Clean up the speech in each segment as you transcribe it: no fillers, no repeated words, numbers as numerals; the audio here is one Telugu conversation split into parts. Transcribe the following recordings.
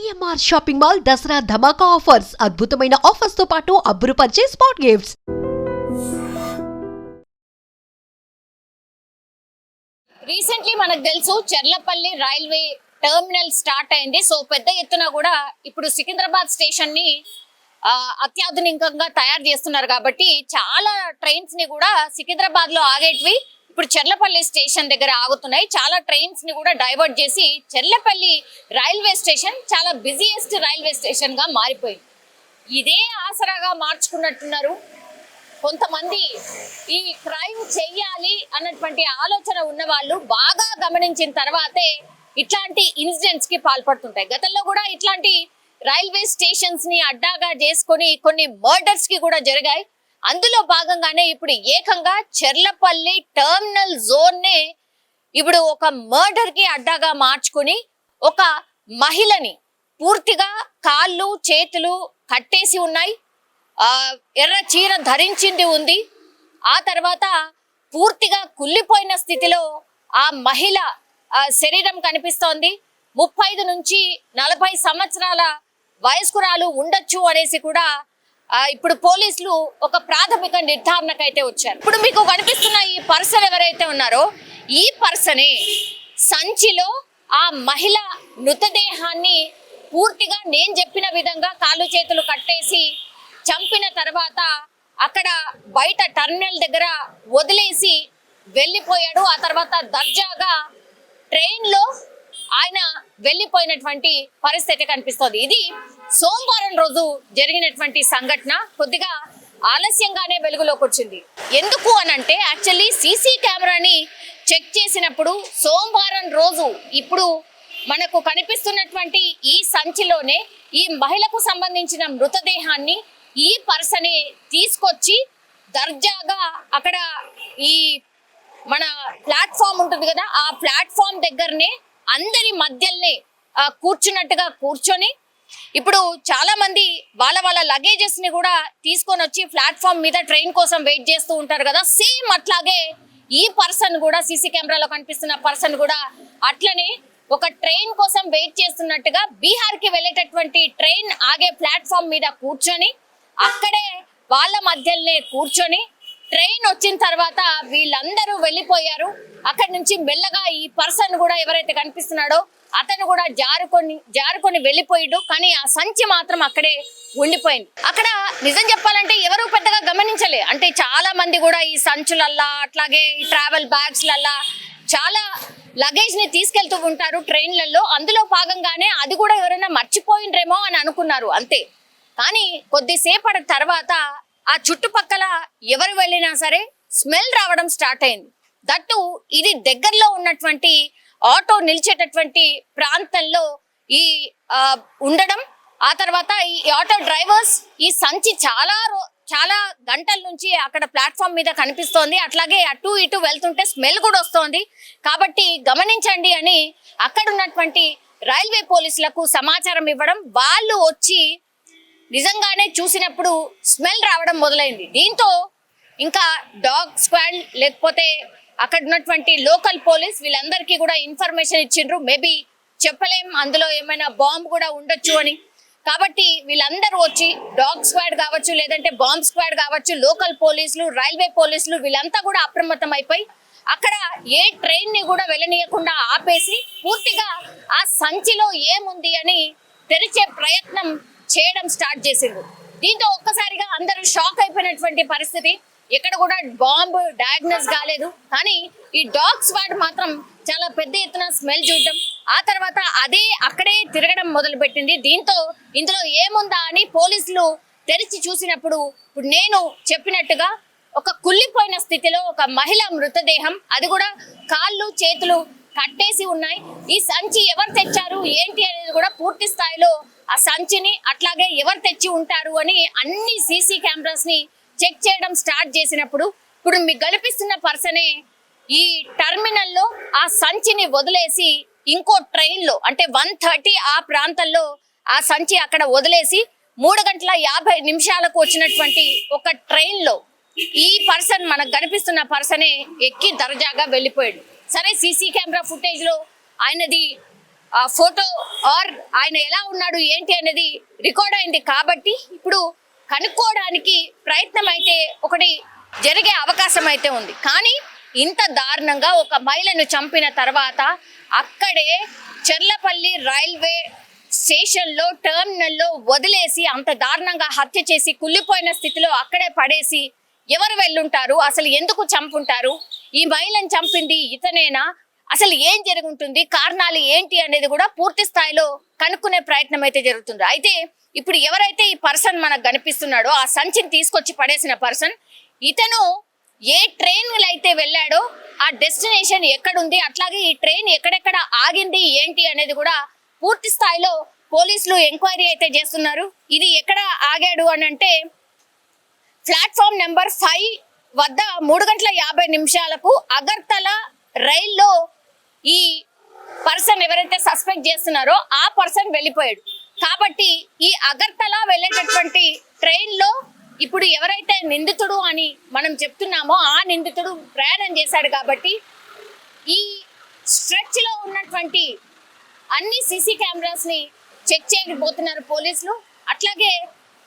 సిఎంఆర్ షాపింగ్ మాల్ దసరా ధమాకా ఆఫర్స్ అద్భుతమైన ఆఫర్స్ తో పాటు అబ్బురుపరిచే స్పాట్ గిఫ్ట్స్. రీసెంట్లీ మనకు తెలుసు చెర్లపల్లి రైల్వే టర్మినల్ స్టార్ట్ అయింది. సో పెద్ద ఎత్తున కూడా ఇప్పుడు సికింద్రాబాద్ స్టేషన్ ని అత్యాధునికంగా తయారు చేస్తున్నారు కాబట్టి చాలా ట్రైన్స్ ని కూడా సికింద్రాబాద్ లో ఆగేటివి ఇప్పుడు చెర్లపల్లి స్టేషన్ దగ్గర ఆగుతున్నాయి. చాలా ట్రైన్స్ ని కూడా డైవర్ట్ చేసి చెర్లపల్లి రైల్వే స్టేషన్ చాలా బిజియెస్ట్ రైల్వే స్టేషన్ గా మారిపోయింది. ఇదే ఆసరాగా మార్చుకున్నట్టున్నారు కొంతమంది. ఈ క్రైమ్ చెయ్యాలి అన్నటువంటి ఆలోచన ఉన్న వాళ్ళు బాగా గమనించిన తర్వాతే ఇట్లాంటి ఇన్సిడెంట్స్ కి పాల్పడుతుంటాయి. గతంలో కూడా ఇట్లాంటి రైల్వే స్టేషన్స్ ని అడ్డాగా చేసుకొని కొన్ని మర్డర్స్ కి కూడా జరిగాయి. అందులో భాగంగానే ఇప్పుడు ఏకంగా చెర్లపల్లి టర్మినల్ జోన్ నే ఇప్పుడు ఒక మర్డర్ కి అడ్డాగా మార్చుకుని ఒక మహిళని పూర్తిగా కాళ్ళు చేతులు కట్టేసి ఉన్నాయి, ఎర్ర చీర ధరించింది ఉంది. ఆ తర్వాత పూర్తిగా కుళ్ళిపోయిన స్థితిలో ఆ మహిళ శరీరం కనిపిస్తోంది. 35 నుంచి 40 సంవత్సరాల వయస్కురాలు ఉండొచ్చు అనేసి కూడా ఇప్పుడు పోలీసులు ఒక ప్రాథమిక నిర్ధారణకైతే వచ్చారు. ఇప్పుడు మీకు కనిపిస్తున్న ఈ పర్సన్ ఎవరైతే ఉన్నారో ఈ పర్సనే సంచిలో ఆ మహిళ మృతదేహాన్ని పూర్తిగా నేను చెప్పిన విధంగా కాళ్ళు చేతులు కట్టేసి చంపిన తర్వాత అక్కడ బయట టర్మినల్ దగ్గర వదిలేసి వెళ్ళిపోయాడు. ఆ తర్వాత దర్జాగా ట్రైన్ లో ఆయన వెళ్ళిపోయినటువంటి పరిస్థితి కనిపిస్తోంది. ఇది సోమవారం రోజు జరిగినటువంటి సంఘటన. కొద్దిగా ఆలస్యంగానే వెలుగులోకి వచ్చింది. ఎందుకు అనంటే యాక్చువల్లీ సీసీ కెమెరాని చెక్ చేసినప్పుడు సోమవారం రోజు ఇప్పుడు మనకు కనిపిస్తున్నటువంటి ఈ సంచిలోనే ఈ మహిళకు సంబంధించిన మృతదేహాన్ని ఈ పర్సనే తీసుకొచ్చి దర్జాగా అక్కడ ఈ మన ప్లాట్ఫామ్ ఉంటుంది కదా, ఆ ప్లాట్ఫామ్ దగ్గరనే అందరి మధ్యలోనే కూర్చున్నట్టుగా కూర్చొని ఇప్పుడు చాలా మంది వాళ్ళ లగేజెస్ ని కూడా తీసుకొని వచ్చి ప్లాట్ఫామ్ మీద ట్రైన్ కోసం వెయిట్ చేస్తూ ఉంటారు కదా, సేమ్ అట్లాగే ఈ పర్సన్ కూడా సీసీ కెమెరాలో కనిపిస్తున్న పర్సన్ కూడా అట్లనే ఒక ట్రైన్ కోసం వెయిట్ చేస్తున్నట్టుగా బీహార్ కి వెళ్ళేటటువంటి ట్రైన్ ఆగే ప్లాట్ఫామ్ మీద కూర్చొని అక్కడే వాళ్ళ మధ్యలోనే కూర్చొని ట్రైన్ వచ్చిన తర్వాత వీళ్ళందరూ వెళ్ళిపోయారు. అక్కడి నుంచి మెల్లగా ఈ పర్సన్ కూడా ఎవరైతే కనిపిస్తున్నాడో అతను కూడా జారుకొని వెళ్ళిపోయాడు. కానీ ఆ సంచి మాత్రం అక్కడే ఉండిపోయింది. అక్కడ నిజం చెప్పాలంటే ఎవరు పెద్దగా గమనించలే. అంటే చాలా మంది కూడా ఈ సంచులల్లా అట్లాగే ఈ ట్రావెల్ బ్యాగ్స్ లల్లా చాలా లగేజ్ ని తీసుకెళ్తూ ఉంటారు ట్రైన్లలో. అందులో భాగంగానే అది కూడా ఎవరైనా మర్చిపోయిండ్రేమో అని అనుకున్నారు అంతే. కానీ కొద్దిసేపటి తర్వాత ఆ చుట్టుపక్కల ఎవరు వెళ్ళినా సరే స్మెల్ రావడం స్టార్ట్ అయింది. దట్టు ఇది దగ్గరలో ఉన్నటువంటి ఆటో నిలిచేటటువంటి ప్రాంతంలో ఈ ఉండడం. ఆ తర్వాత ఈ ఆటో డ్రైవర్స్ ఈ సంచి చాలా గంటల నుంచి అక్కడ ప్లాట్ఫామ్ మీద కనిపిస్తోంది, అట్లాగే అటు ఇటు వెళ్తుంటే స్మెల్ కూడా వస్తోంది కాబట్టి గమనించండి అని అక్కడ ఉన్నటువంటి రైల్వే పోలీసులకు సమాచారం ఇవ్వడం. వాళ్ళు వచ్చి నిజంగానే చూసినప్పుడు స్మెల్ రావడం మొదలైంది. దీంతో ఇంకా డాగ్ స్క్వాడ్ లేకపోతే అక్కడ ఉన్నటువంటి లోకల్ పోలీస్ వీళ్ళందరికీ కూడా ఇన్ఫర్మేషన్ ఇచ్చిండ్రు. మేబీ చెప్పలేం అందులో ఏమైనా బాంబు కూడా ఉండొచ్చు అని. కాబట్టి వీళ్ళందరూ వచ్చి డాగ్ స్క్వాడ్ కావచ్చు లేదంటే బాంబ్ స్క్వాడ్ కావచ్చు, లోకల్ పోలీసులు రైల్వే పోలీసులు వీళ్ళంతా కూడా అప్రమత్తం అయిపోయి అక్కడ ఏ ట్రైన్ ని కూడా వెళ్ళనీయకుండా ఆపేసి పూర్తిగా ఆ సంచిలో ఏముంది అని తెరిచే ప్రయత్నం చేయడం స్టార్ట్ చేసిండ్రు. దీంతో ఒక్కసారిగా అందరూ షాక్ అయిపోయినటువంటి పరిస్థితి. ఎక్కడ కూడా బాంబు డయాగ్నోస్ కాలేదు, కానీ ఈ డాగ్ స్క్వాడ్ మాత్రం చాలా పెద్ద ఎత్తున స్మెల్ చూడడం, ఆ తర్వాత అదే అక్కడే తిరగడం మొదలు పెట్టింది. దీంతో ఇందులో ఏముందా అని పోలీసులు తెరిచి చూసినప్పుడు ఇప్పుడు నేను చెప్పినట్టుగా ఒక కుళ్ళిపోయిన స్థితిలో ఒక మహిళ మృతదేహం, అది కూడా కాళ్ళు చేతులు కట్టేసి ఉన్నాయి. ఈ సంచి ఎవరు తెచ్చారు ఏంటి అనేది కూడా పూర్తి స్థాయిలో ఆ సంచిని అట్లాగే ఎవరు తెచ్చి ఉంటారు అని అన్ని సీసీ కెమెరాస్ ని చెక్ చేయడం స్టార్ట్ చేసినప్పుడు ఇప్పుడు మీకు కనిపిస్తున్న పర్సనే ఈ టర్మినల్ లో ఆ సంచిని వదిలేసి ఇంకో ట్రైన్ లో అంటే 1:30 ఆ ప్రాంతంలో ఆ సంచి అక్కడ వదిలేసి 3:50 వచ్చినటువంటి ఒక ట్రైన్ లో ఈ పర్సన్ మనకు కనిపిస్తున్న పర్సనే ఎక్కి దర్జాగా వెళ్ళిపోయాడు. సరే సీసీ కెమెరా ఫుటేజ్ లో ఆయనది ఫోటో ఆర్ ఆయన ఎలా ఉన్నాడు ఏంటి అనేది రికార్డ్ అయింది కాబట్టి ఇప్పుడు కనుక్కోవడానికి ప్రయత్నం అయితే ఒకటి జరిగే అవకాశం అయితే ఉంది. కానీ ఇంత దారుణంగా ఒక మహిళను చంపిన తర్వాత అక్కడే చెర్లపల్లి రైల్వే స్టేషన్లో టెర్మినల్లో వదిలేసి అంత దారుణంగా హత్య చేసి కుళ్ళిపోయిన స్థితిలో అక్కడే పడేసి ఎవరు వెళ్ళుంటారు, అసలు ఎందుకు చంపుంటారు, ఈ మహిళను చంపింది ఇతనేనా, అసలు ఏం జరుగుతుంది, కారణాలు ఏంటి అనేది కూడా పూర్తి స్థాయిలో కనుక్కునే ప్రయత్నం అయితే జరుగుతుంది. అయితే ఇప్పుడు ఎవరైతే ఈ పర్సన్ మనకు కనిపిస్తున్నాడో ఆ సంచిని తీసుకొచ్చి పడేసిన పర్సన్, ఇతను ఏ ట్రైన్ అయితే వెళ్ళాడో ఆ డెస్టినేషన్ ఎక్కడుంది, అట్లాగే ఈ ట్రైన్ ఎక్కడెక్కడ ఆగింది ఏంటి అనేది కూడా పూర్తి స్థాయిలో పోలీసులు ఎంక్వైరీ అయితే చేస్తున్నారు. ఇది ఎక్కడ ఆగాడు అని అంటే ప్లాట్ఫామ్ నెంబర్ 5 వద్ద 3:50 అగర్తల రైల్లో ఈ పర్సన్ ఎవరైతే సస్పెక్ట్ చేస్తున్నారో ఆ పర్సన్ వెళ్ళిపోయాడు. కాబట్టి ఈ అగర్తల వెళ్ళేటటువంటి ట్రైన్ లో ఇప్పుడు ఎవరైతే నిందితుడు అని మనం చెప్తున్నామో ఆ నిందితుడు ప్రయాణం చేశాడు. కాబట్టి ఈ స్ట్రెచ్ లో ఉన్నటువంటి అన్ని సీసీ కెమెరాస్ ని చెక్ చేయబోతున్నారు పోలీసులు. అట్లాగే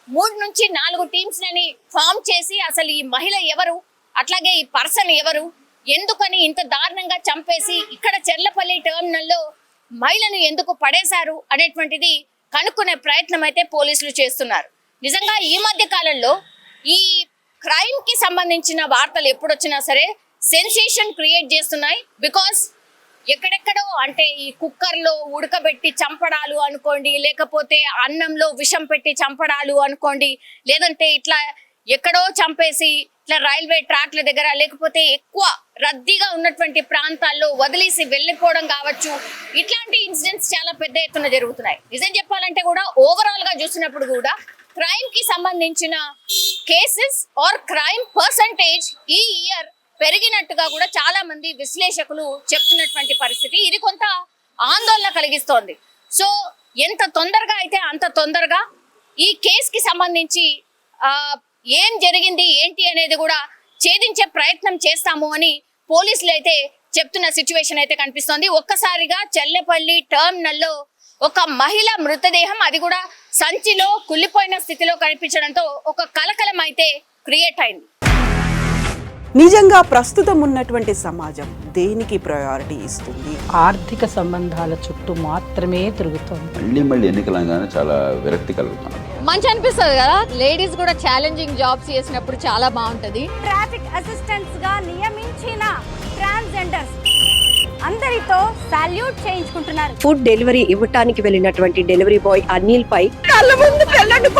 3 నుంచి 4 టీమ్స్ లని ఫామ్ చేసి అసలు ఈ మహిళ ఎవరు, అట్లాగే ఈ పర్సన్ ఎవరు, ఎందుకని ఇంత దారుణంగా చంపేసి ఇక్కడ చెర్లపల్లి టెర్మినల్లో మహిళను ఎందుకు పడేశారు అనేటువంటిది కనుక్కునే ప్రయత్నం అయితే పోలీసులు చేస్తున్నారు. నిజంగా ఈ మధ్య కాలంలో ఈ క్రైమ్ కి సంబంధించిన వార్తలు ఎప్పుడొచ్చినా సరే సెన్సేషన్ క్రియేట్ చేస్తున్నాయి. బికాస్ ఎక్కడెక్కడో అంటే ఈ కుక్కర్లో ఉడకబెట్టి చంపడాలు అనుకోండి, లేకపోతే అన్నంలో విషం పెట్టి చంపడాలు అనుకోండి, లేదంటే ఇట్లా ఎక్కడో చంపేసి ఇట్లా రైల్వే ట్రాక్ల దగ్గర లేకపోతే ఎక్కువ రద్దీగా ఉన్నటువంటి ప్రాంతాల్లో వదిలేసి వెళ్ళిపోవడం కావచ్చు, ఇట్లాంటి ఇన్సిడెంట్స్ చాలా పెద్ద ఎత్తున జరుగుతున్నాయి. నిజం చెప్పాలంటే కూడా ఓవరాల్ గా చూసినప్పుడు కూడా క్రైమ్ కి సంబంధించిన కేసెస్ ఆర్ క్రైమ్ పర్సంటేజ్ ఈ ఇయర్ పెరిగినట్టుగా కూడా చాలా మంది విశ్లేషకులు చెప్తున్నటువంటి పరిస్థితి. ఇది కొంత ఆందోళన కలిగిస్తోంది. సో ఎంత తొందరగా అయితే అంత తొందరగా ఈ కేసుకి సంబంధించి ఏం జరిగింది ఏంటి అనేది కూడా ఛేదించే ప్రయత్నం చేస్తాము అని పోలీసులు అయితే చెప్తున్న సిచ్యువేషన్ అయితే కనిపిస్తోంది. ఒక్కసారిగా చెర్లపల్లి టెర్మినల్లో ఒక మహిళ మృతదేహం, అది కూడా సంచిలో కుళ్ళిపోయిన స్థితిలో కనిపించడంతో ఒక కలకలం అయితే క్రియేట్ అయింది. నిజంగా ప్రస్తుతం ఉన్నటువంటి సమాజం దేనికి ప్రయారిటీ ఇస్తుంది? ఆర్థిక సంబంధాల చుట్టూ మాత్రమే తిరుగుతుంది. మళ్ళీ ఎన్నికలంగానే చాలా విరక్తి కలుగుతాం. మంచి అనిపిస్తుంది కదా, లేడీస్ కూడా ఛాలెంజింగ్ జాబ్స్ చేసినప్పుడు చాలా బాగుంటది. ట్రాఫిక్ అసిస్టెంట్స్ గా నియమించిన ట్రాన్స్జెండర్స్ అందరితో సాల్యూట్ చేయించుకుంటున్నారు. ఫుడ్ డెలివరీ ఇవ్వటానికి వెళ్ళినటువంటి డెలివరీ బాయ్ అనిల్ పై కళ్ళ ముందు పెళ్ళండి